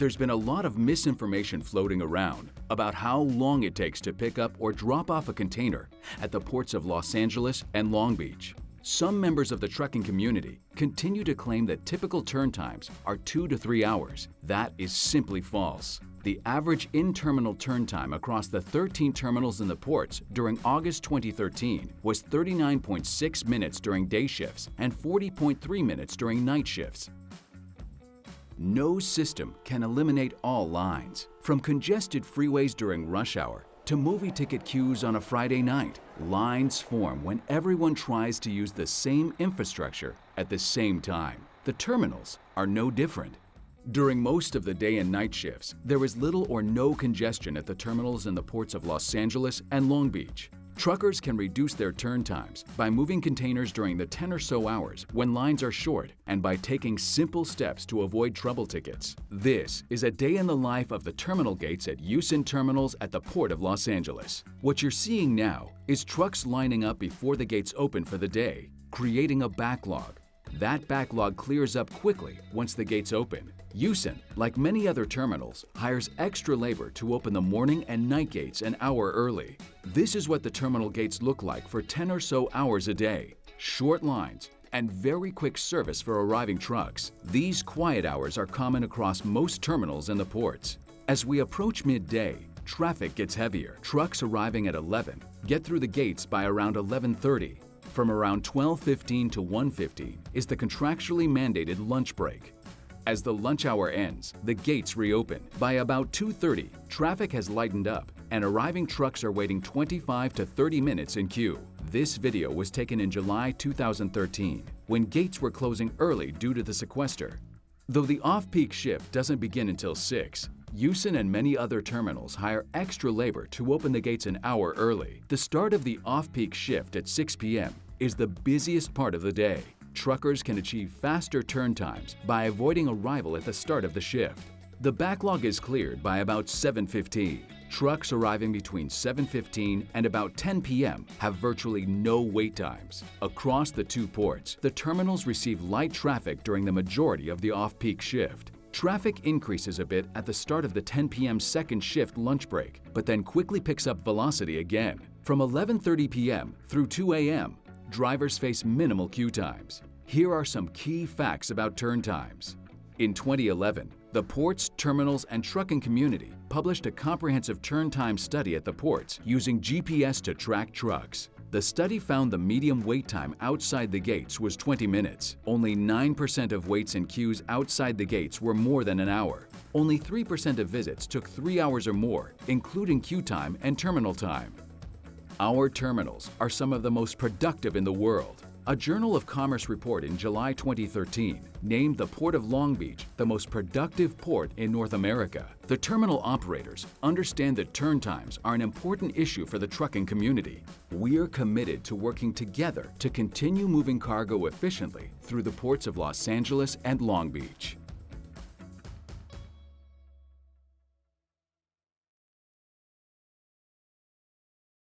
There's been a lot of misinformation floating around about how long it takes to pick up or drop off a container at the ports of Los Angeles and Long Beach. Some members of the trucking community continue to claim that typical turn times are 2 to 3 hours. That is simply false. The average in-terminal turn time across the 13 terminals in the ports during August 2013 was 39.6 minutes during day shifts and 40.3 minutes during night shifts. No system can eliminate all lines. From congested freeways during rush hour to movie ticket queues on a Friday night, lines form when everyone tries to use the same infrastructure at the same time. The terminals are no different. During most of the day and night shifts, there is little or no congestion at the terminals in the ports of Los Angeles and Long Beach. Truckers can reduce their turn times by moving containers during the 10 or so hours when lines are short and by taking simple steps to avoid trouble tickets. This is a day in the life of the terminal gates at Houston terminals at the Port of Los Angeles. What you're seeing now is trucks lining up before the gates open for the day, creating a backlog. That backlog clears up quickly once the gates open. Houston, like many other terminals, hires extra labor to open the morning and night gates an hour early. This is what the terminal gates look like for 10 or so hours a day. Short lines and very quick service for arriving trucks. These quiet hours are common across most terminals in the ports. As we approach midday, traffic gets heavier. Trucks arriving at 11 get through the gates by around 11:30. From around 12:15 to 1:15 is the contractually mandated lunch break. As the lunch hour ends, the gates reopen. By about 2:30, traffic has lightened up and arriving trucks are waiting 25 to 30 minutes in queue. This video was taken in July 2013, when gates were closing early due to the sequester. Though the off-peak shift doesn't begin until 6, Houston and many other terminals hire extra labor to open the gates an hour early. The start of the off-peak shift at 6 p.m. is the busiest part of the day. Truckers can achieve faster turn times by avoiding arrival at the start of the shift. The backlog is cleared by about 7:15. Trucks arriving between 7:15 and about 10 p.m. have virtually no wait times. Across the two ports, the terminals receive light traffic during the majority of the off-peak shift. Traffic increases a bit at the start of the 10 p.m. second shift lunch break, but then quickly picks up velocity again. From 11:30 p.m. through 2 a.m., drivers face minimal queue times. Here are some key facts about turn times. In 2011, the ports, terminals, and trucking community published a comprehensive turn time study at the ports using GPS to track trucks. The study found the median wait time outside the gates was 20 minutes. Only 9% of waits and queues outside the gates were more than an hour. Only 3% of visits took 3 hours or more, including queue time and terminal time. Our terminals are some of the most productive in the world. A Journal of Commerce report in July 2013 named the Port of Long Beach the most productive port in North America. The terminal operators understand that turn times are an important issue for the trucking community. We're committed to working together to continue moving cargo efficiently through the ports of Los Angeles and Long Beach.